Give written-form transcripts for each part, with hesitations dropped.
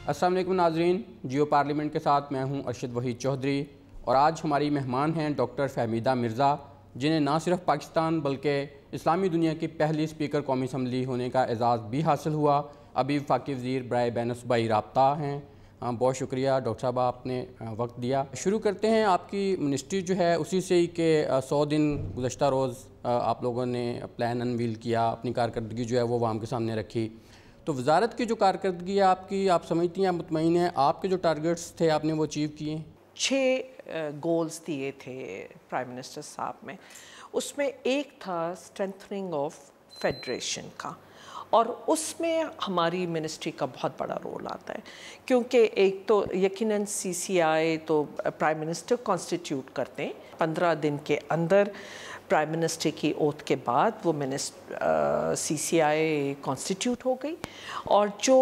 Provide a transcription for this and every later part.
السلام علیکم ناظرین، جیو پارلیمنٹ کے ساتھ میں ہوں ارشد وحید چودھری، اور آج ہماری مہمان ہیں ڈاکٹر فہمیدہ مرزا، جنہیں نہ صرف پاکستان بلکہ اسلامی دنیا کی پہلی اسپیکر قومی اسمبلی ہونے کا اعزاز بھی حاصل ہوا۔ ابھی وفاقی وزیر برائے بین الصوبائی رابطہ ہیں۔ بہت شکریہ ڈاکٹر صاحب، آپ نے وقت دیا۔ شروع کرتے ہیں، آپ کی منسٹری جو ہے اسی سے ہی کہ 100 دن گزشتہ روز آپ لوگوں نے پلان انویل کیا، اپنی کارکردگی جو ہے وہ عوام کے سامنے رکھی۔ تو وزارت کی جو کارکردگی ہے آپ کی، آپ سمجھتی ہیں، آپ مطمئن ہیں آپ کے جو ٹارگٹس تھے آپ نے وہ اچیو کیے؟ 6 گولز دیے تھے پرائم منسٹر صاحب میں، اس میں ایک تھا اسٹرینتھننگ آف فیڈریشن کا، اور اس میں ہماری منسٹری کا بہت بڑا رول آتا ہے، کیونکہ ایک تو یقیناً CCI تو پرائم منسٹر کانسٹیٹیوٹ کرتے ہیں، 15 دن کے اندر پرائم منسٹر کی اوتھ کے بعد وہ CCI کانسٹیٹیوٹ ہو گئی، اور جو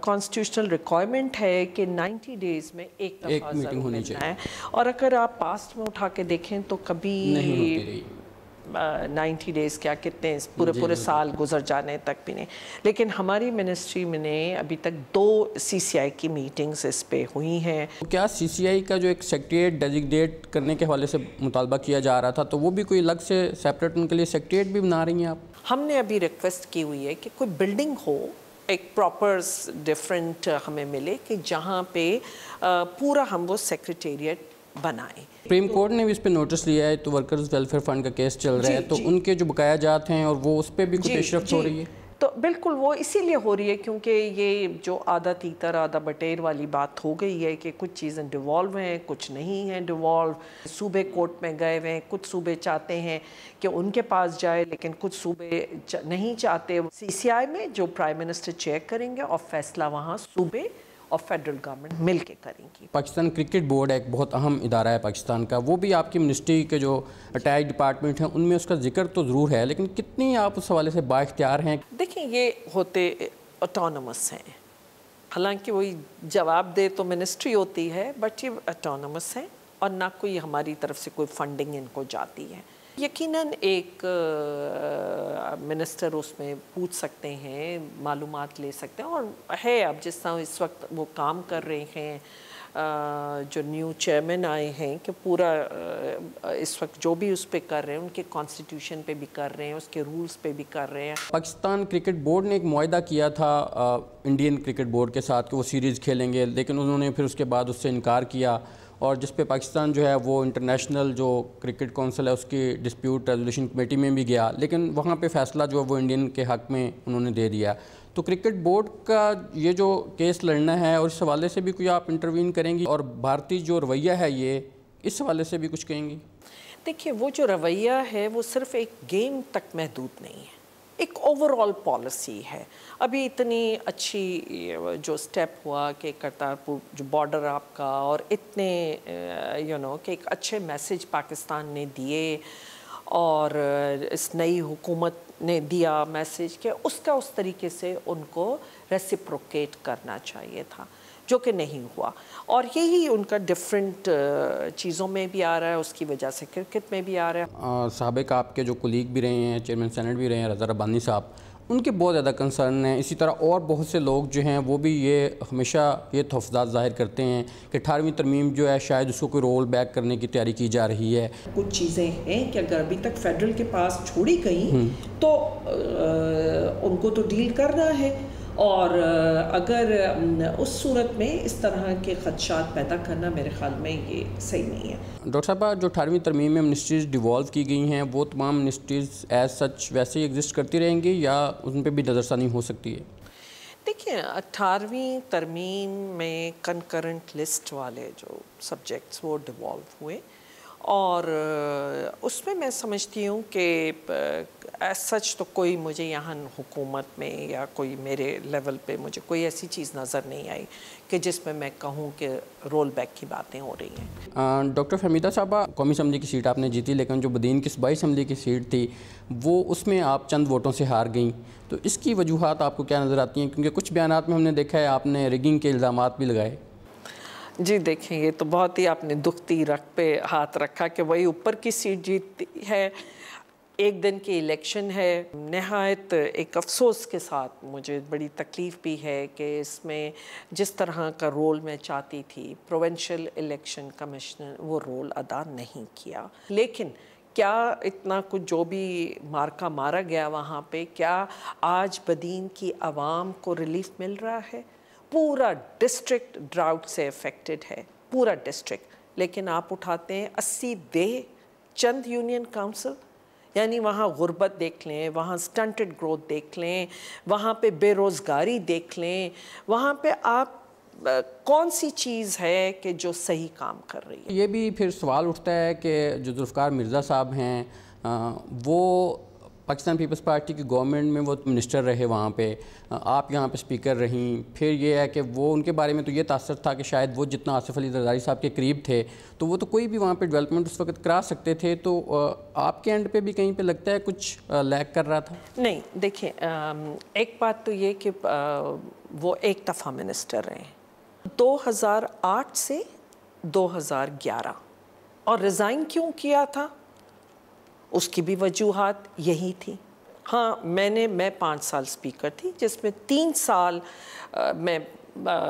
کانسٹیٹیوشنل ریکوائرمنٹ ہے کہ 90 ڈیز میں ایک دفعہ ضرور ملنا ہے، اور اگر آپ پاسٹ میں اٹھا کے دیکھیں تو کبھی نہیں ہوتی رہی 90 ڈیز کیا کتنے پورے سال گزر جانے تک بھی نہیں، لیکن ہماری منسٹری میں نے ابھی تک 2 CCI کی میٹنگز اس پہ ہوئی ہیں۔ کیا CCI کا جو ایک سیکریٹریٹ ڈیزگنیٹ کرنے کے حوالے سے مطالبہ کیا جا رہا تھا، تو وہ بھی کوئی الگ سے سیپریٹ ان کے لیے سیکریٹریٹ بھی بنا رہی ہیں آپ؟ ہم نے ابھی ریکویسٹ کی ہوئی ہے کہ کوئی بلڈنگ ہو، ایک پراپر ڈفرینٹ ہمیں ملے کہ جہاں پہ پورا ہم وہ سیکریٹریٹ بنائیں۔ سپریم کورٹ نے بھی اس پہ نوٹس لیا ہے، تو ورکرز ویلفیئر فنڈ کا کیس چل رہا ہے، تو ان کے جو بقایا جات ہیں اور وہ اس پہ بھی کچھ پیش رفت ہو رہی ہے؟ تو بالکل وہ اسی لیے ہو رہی ہے کیونکہ یہ جو آدھا تیتر آدھا بٹیر والی بات ہو گئی ہے کہ کچھ چیزیں ڈیوالو ہیں، کچھ نہیں ہیں ڈیوالو، صوبے کورٹ میں گئے ہوئے ہیں، کچھ صوبے چاہتے ہیں کہ ان کے پاس جائے لیکن کچھ صوبے نہیں چاہتے۔ CCI میں جو پرائم منسٹر چیئر کریں گے اور فیصلہ وہاں صوبے اور فیڈرل گورنمنٹ مل کے کریں گی۔ پاکستان کرکٹ بورڈ ایک بہت اہم ادارہ ہے پاکستان کا، وہ بھی آپ کی منسٹری کے جو اٹیچ ڈپارٹمنٹ ہیں ان میں اس کا ذکر تو ضرور ہے، لیکن کتنی آپ اس حوالے سے با اختیار ہیں؟ دیکھیں، یہ ہوتے آٹونومس ہیں، حالانکہ وہی جواب دے تو منسٹری ہوتی ہے، بٹ یہ آٹونومس ہیں اور نہ کوئی ہماری طرف سے کوئی فنڈنگ ان کو جاتی ہے۔ یقیناً ایک منسٹر اس میں پوچھ سکتے ہیں، معلومات لے سکتے ہیں، اور ہے اب جس طرح اس وقت وہ کام کر رہے ہیں، جو نیو چیئرمین آئے ہیں کہ پورا اس وقت جو بھی اس پہ کر رہے ہیں ان کے کانسٹیٹیوشن پہ بھی کر رہے ہیں، اس کے رولز پہ بھی کر رہے ہیں۔ پاکستان کرکٹ بورڈ نے ایک معاہدہ کیا تھا انڈین کرکٹ بورڈ کے ساتھ کہ وہ سیریز کھیلیں گے، لیکن انہوں نے پھر اس کے بعد اس سے انکار کیا، اور جس پہ پاکستان جو ہے وہ انٹرنیشنل جو کرکٹ کونسل ہے اس کی ڈسپیوٹ ریزولوشن کمیٹی میں بھی گیا، لیکن وہاں پہ فیصلہ جو ہے وہ انڈین کے حق میں انہوں نے دے دیا۔ تو کرکٹ بورڈ کا یہ جو کیس لڑنا ہے، اور اس حوالے سے بھی کوئی آپ انٹروین کریں گی، اور بھارتی جو رویہ ہے یہ اس حوالے سے بھی کچھ کہیں گی؟ دیکھیے، وہ جو رویہ ہے وہ صرف ایک گیم تک محدود نہیں ہے، ایک اوور آل پالیسی ہے۔ ابھی اتنی اچھی جو سٹیپ ہوا کہ کرتارپور جو بارڈر آپ کا، اور اتنے کہ ایک اچھے میسیج پاکستان نے دیے، اور اس نئی حکومت نے دیا میسیج کہ اس کا اس طریقے سے ان کو ریسیپروکیٹ کرنا چاہیے تھا، جو کہ نہیں ہوا، اور یہی ان کا ڈفرینٹ چیزوں میں بھی آ رہا ہے، اس کی وجہ سے کرکٹ میں بھی آ رہا ہے۔ سابق آپ کے جو کولیگ بھی رہے ہیں، چیئرمین سینٹ بھی رہے ہیں رضا ربانی صاحب، ان کے بہت زیادہ کنسرن ہیں، اسی طرح اور بہت سے لوگ جو ہیں وہ بھی یہ ہمیشہ یہ تحفظات ظاہر کرتے ہیں کہ 18ویں ترمیم جو ہے شاید اس کو کوئی رول بیک کرنے کی تیاری کی جا رہی ہے۔ کچھ چیزیں ہیں کہ اگر ابھی تک فیڈرل کے پاس چھوڑی گئیں تو ان کو تو ڈیل کرنا ہے، اور اگر اس صورت میں اس طرح کے خدشات پیدا کرنا میرے خیال میں یہ صحیح نہیں ہے۔ ڈاکٹر صاحبہ، جو 18ویں ترمیم میں منسٹریز ڈیوالو کی گئی ہیں، وہ تمام منسٹریز ایز سچ ویسے ہی ایگزسٹ کرتی رہیں گی یا ان پہ بھی نظر ثانی ہو سکتی ہے؟ دیکھیں، 18ویں ترمیم میں کنکرنٹ لسٹ والے جو سبجیکٹس وہ ڈیوالو ہوئے، اور اس میں سمجھتی ہوں کہ ایز سچ تو کوئی مجھے یہاں حکومت میں یا کوئی میرے لیول پہ مجھے کوئی ایسی چیز نظر نہیں آئی کہ جس میں کہوں کہ رول بیک کی باتیں ہو رہی ہیں۔ ڈاکٹر فہمیدہ صاحبہ، قومی اسمبلی کی سیٹ آپ نے جیتی، لیکن جو بدین کی صوبائی اسمبلی کی سیٹ تھی وہ اس میں آپ چند ووٹوں سے ہار گئیں، تو اس کی وجوہات آپ کو کیا نظر آتی ہیں؟ کیونکہ کچھ بیانات میں ہم نے دیکھا ہے آپ نے ریگنگ کے الزامات بھی لگائے۔ جی دیکھیں، یہ تو بہت ہی آپ نے دکھتی رکھ پہ ہاتھ رکھا کہ وہی اوپر کی سیٹ جیتتی ہے۔ ایک دن کی الیکشن ہے، نہایت ایک افسوس کے ساتھ مجھے بڑی تکلیف بھی ہے کہ اس میں جس طرح کا رول میں چاہتی تھی پروونشل الیکشن کمشنر وہ رول ادا نہیں کیا. لیکن کیا اتنا کچھ جو بھی مارکا مارا گیا وہاں پہ، کیا آج بدین کی عوام کو ریلیف مل رہا ہے؟ پورا ڈسٹرکٹ ڈراؤٹ سے افیکٹڈ ہے، پورا ڈسٹرکٹ. لیکن آپ اٹھاتے ہیں 80 دے چند یونین کاؤنسل، یعنی وہاں غربت دیکھ لیں، وہاں سٹنٹڈ گروتھ دیکھ لیں، وہاں پہ بے روزگاری دیکھ لیں، وہاں پہ آپ کون سی چیز ہے کہ جو صحیح کام کر رہی ہے؟ یہ بھی پھر سوال اٹھتا ہے کہ جو ذوالفقار مرزا صاحب ہیں وہ پاکستان پیپلز پارٹی کی گورنمنٹ میں وہ منسٹر رہے وہاں پہ، آپ یہاں پہ سپیکر رہیں. پھر یہ ہے کہ وہ ان کے بارے میں تو یہ تاثر تھا کہ شاید وہ جتنا آصف علی زرداری صاحب کے قریب تھے تو وہ تو کوئی بھی وہاں پہ ڈیولپمنٹ اس وقت کرا سکتے تھے. تو آپ کے اینڈ پہ بھی کہیں پہ لگتا ہے کچھ لیک کر رہا تھا؟ نہیں، دیکھیں ایک بات تو یہ کہ وہ ایک دفعہ منسٹر رہے 2008 سے 2011، اور ریزائن کیوں کیا تھا اس کی بھی وجوہات یہی تھی. ہاں میں 5 سال سپیکر تھی، جس میں 3 سال میں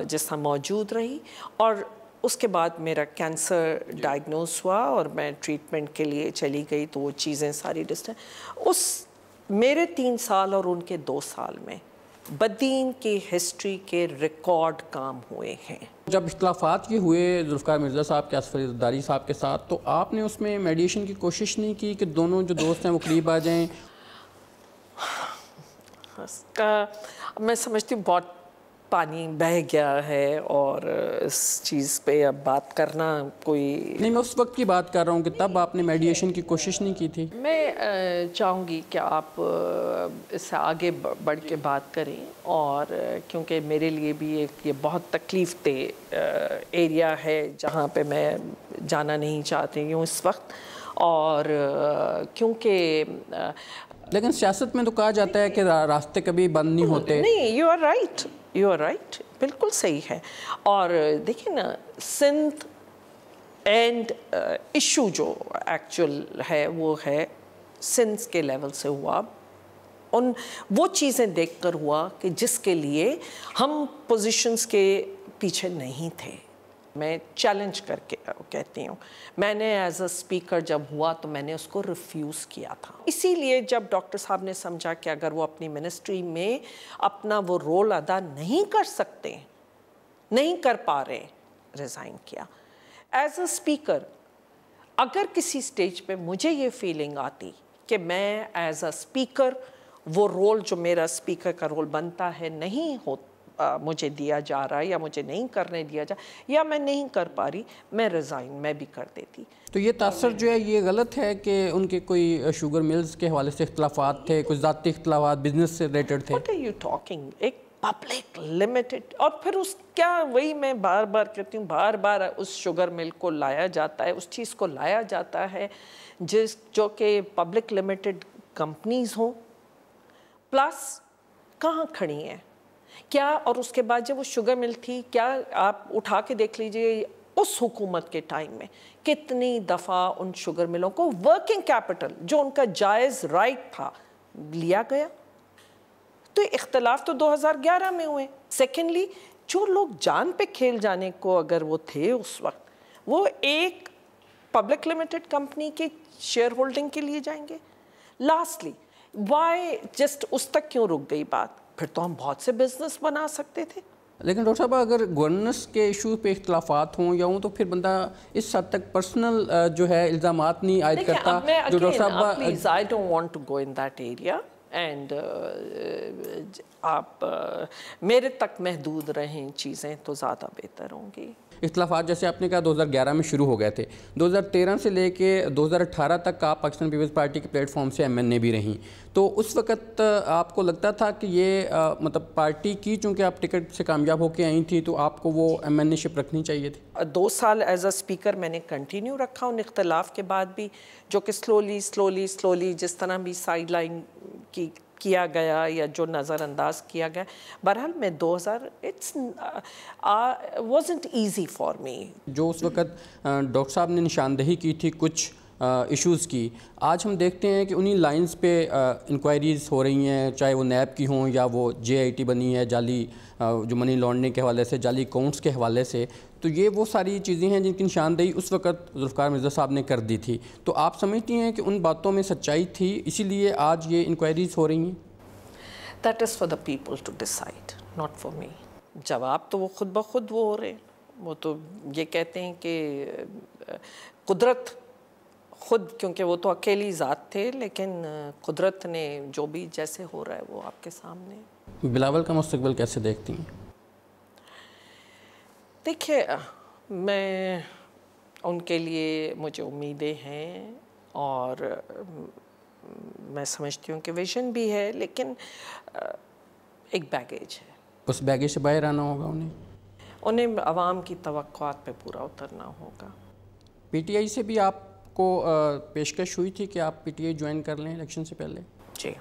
جس طرح موجود رہی، اور اس کے بعد میرا کینسر ڈائگنوز ہوا اور میں ٹریٹمنٹ کے لیے چلی گئی، تو وہ چیزیں ساری اس میرے 3 سال اور ان کے 2 سال میں بدین کی ہسٹری کے ریکارڈ کام ہوئے ہیں. جب اختلافات یہ ہوئے ذوالفقار مرزا صاحب کے آصف علی زرداری صاحب کے ساتھ، تو آپ نے اس میں میڈیشن کی کوشش نہیں کی کہ دونوں جو دوست ہیں وہ قریب آ جائیں؟ میں سمجھتی ہوں بہت پانی بہہ گیا ہے اور اس چیز پہ اب بات کرنا کوئی نہیں. میں اس وقت کی بات کر رہا ہوں کہ تب آپ نے میڈیشن کی کوشش نہیں کی تھی. میں چاہوں گی کہ آپ اس سے آگے بڑھ کے بات کریں، اور کیونکہ میرے لیے بھی ایک یہ بہت تکلیف دہ ایریا ہے جہاں پہ میں جانا نہیں چاہتی ہوں اس وقت. اور کیونکہ لیکن سیاست میں تو کہا جاتا ہے کہ راستے کبھی بند نہیں ہوتے. نہیں، یو آر رائٹ، بالکل صحیح ہے. اور دیکھیں نا، سندھ اینڈ ایشو جو ایکچوئل ہے وہ ہے سندھ کے لیول سے ہوا، وہ چیزیں دیکھ کر ہوا کہ جس کے لیے ہم پوزیشنز کے پیچھے نہیں تھے. میں چیلنج کر کے کہتی ہوں، میں نے ایز اے اسپیکر جب ہوا تو میں نے اس کو ریفیوز کیا تھا. اسی لیے جب ڈاکٹر صاحب نے سمجھا کہ اگر وہ اپنی منسٹری میں اپنا وہ رول ادا نہیں کر سکتے، نہیں کر پا رہے، ریزائن کیا. ایز اے اسپیکر اگر کسی سٹیج پہ مجھے یہ فیلنگ آتی کہ میں ایز اے اسپیکر وہ رول جو میرا اسپیکر کا رول بنتا ہے نہیں مجھے دیا جا رہا ہے، یا مجھے نہیں کرنے دیا جا، یا میں نہیں کر پا رہی، میں ریزائن میں بھی کر دیتی. تو یہ تاثر جو ہے یہ غلط ہے کہ ان کے کوئی شوگر ملز کے حوالے سے اختلافات تھے، کچھ ذاتی اختلافات بزنس سے ریلیٹڈ تھے؟ What are you talking؟ ایک پبلک لمیٹڈ، اور پھر اس کیا، وہی میں بار بار کہتی ہوں، بار بار اس شوگر مل کو لایا جاتا ہے، اس چیز کو لایا جاتا ہے جو کہ پبلک لمیٹڈ کمپنیز ہوں، پلس کہاں کھڑی ہیں کیا. اور اس کے بعد جب وہ شوگر مل تھی، کیا آپ اٹھا کے دیکھ لیجئے اس حکومت کے ٹائم میں کتنی دفعہ ان شوگر ملوں کو ورکنگ کیپٹل جو ان کا جائز رائٹ تھا لیا گیا. تو اختلاف تو 2011 میں ہوئے. سیکنڈلی، جو لوگ جان پہ کھیل جانے کو اگر وہ تھے اس وقت، وہ ایک پبلک لمیٹڈ کمپنی کے شیئر ہولڈنگ کے لیے جائیں گے. لاسٹلی وائی جسٹ اس تک کیوں رک گئی بات؟ پھر تو ہم بہت سے بزنس بنا سکتے تھے. لیکن ڈاکٹر صاحب اگر گورننس کے ایشو پہ اختلافات ہوں یا ہوں تو پھر بندہ اس حد تک پرسنل جو ہے الزامات نہیں عائد کرتا. جو ڈاکٹر صاحب please I don't want to go in that area, and آپ میرے تک محدود رہیں چیزیں تو زیادہ بہتر ہوں گی. اختلافات جیسے آپ نے کہا 2011 میں شروع ہو گئے تھے، 2013 سے لے کے 2018 تک آپ پاکستان پیپلز پارٹی کے پلیٹ فارم سے MNA بھی رہیں. تو اس وقت آپ کو لگتا تھا کہ یہ مطلب پارٹی کی، چونکہ آپ ٹکٹ سے کامیاب ہو کے آئی تھی تو آپ کو وہ MNA شپ رکھنی چاہیے تھی؟ 2 سال ایز اے اسپیکر میں نے کنٹینیو رکھا ان اختلاف کے بعد بھی، جو کہ سلولی جس طرح بھی سائیڈ لائن کیا گیا یا جو نظر انداز کیا گیا. بہرحال میں 2000 wasn't easy for me. جو اس وقت ڈاکٹر صاحب نے نشاندہی کی تھی کچھ ایشوز کی، آج ہم دیکھتے ہیں کہ انہی لائنز پہ انکوائریز ہو رہی ہیں، چاہے وہ نیب کی ہوں یا وہ JIT بنی ہے جعلی جو منی لانڈرنگ کے حوالے سے، جعلی اکاؤنٹس کے حوالے سے. تو یہ وہ ساری چیزیں ہیں جن کی نشاندہی اس وقت ذوالفقار مرزا صاحب نے کر دی تھی. تو آپ سمجھتی ہیں کہ ان باتوں میں سچائی تھی اسی لیے آج یہ انکوائریز ہو رہی ہیں؟ That is for the people to decide, not for me. جواب تو وہ خود بخود وہ ہو رہے ہیں. وہ تو یہ کہتے ہیں کہ قدرت خود، کیونکہ وہ تو اکیلی ذات تھے، لیکن قدرت نے جو بھی جیسے ہو رہا ہے وہ آپ کے سامنے. بلاول کا مستقبل کیسے دیکھتی ہیں؟ دیکھیے، میں ان کے لیے مجھے امیدیں ہیں اور میں سمجھتی ہوں کہ ویژن بھی ہے، لیکن ایک بیگیج ہے. اس بیگیج سے باہر آنا ہوگا انہیں عوام کی توقعات پہ پورا اترنا ہوگا. PTI سے بھی آپ کو پیشکش ہوئی تھی کہ آپ PTI جوائن کر لیں الیکشن سے پہلے؟ جی.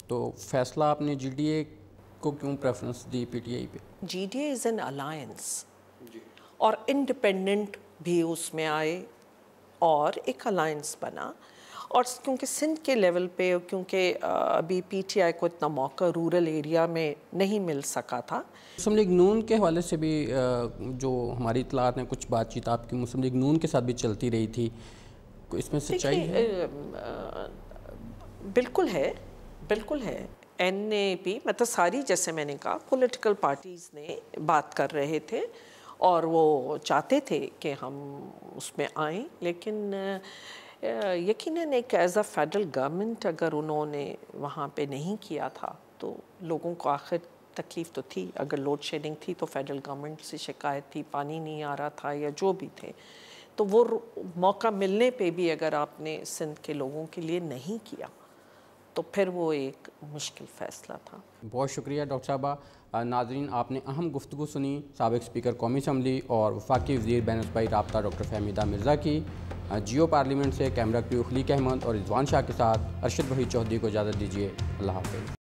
تو فیصلہ آپ نے GDA کو کیوں پریفرنس دی PTI پہ؟ GDA از این الائنس اور انڈیپینڈنٹ بھی اس میں آئے اور ایک الائنس بنا. اور کیونکہ سندھ کے لیول پہ، کیونکہ ابھی PTI کو اتنا موقع رورل ایریا میں نہیں مل سکا تھا. مسلم لیگ نون کے حوالے سے بھی جو ہماری اطلاعات ہیں، کچھ بات چیت آپ کی مسلم لیگ نون کے ساتھ بھی چلتی رہی تھی، اس میں سچائی ہے؟ بالکل ہے، بالکل ہے. NAP مطلب ساری، جیسے میں نے کہا، پولیٹیکل پارٹیز نے بات کر رہے تھے اور وہ چاہتے تھے کہ ہم اس میں آئیں، لیکن یقیناً ایک ایز اے فیڈرل گورنمنٹ اگر انہوں نے وہاں پہ نہیں کیا تھا تو لوگوں کو آخر تکلیف تو تھی. اگر لوڈ شیڈنگ تھی تو فیڈرل گورنمنٹ سے شکایت تھی، پانی نہیں آ رہا تھا یا جو بھی تھے. تو وہ موقع ملنے پہ بھی اگر آپ نے سندھ کے لوگوں کے لیے نہیں کیا تو پھر وہ ایک مشکل فیصلہ تھا. بہت شکریہ ڈاکٹر صاحبہ. ناظرین، آپ نے اہم گفتگو سنی اسپیکر اسپیکر قومی اسمبلی اور وفاقی وزیر بین الصوبائی رابطہ ڈاکٹر فہمیدہ مرزا کی. جیو پارلیمنٹ سے کیمرہ کریو خلیق احمد اور رضوان شاہ کے ساتھ ارشد وحید چودھری کو اجازت دیجیے. اللہ حافظ.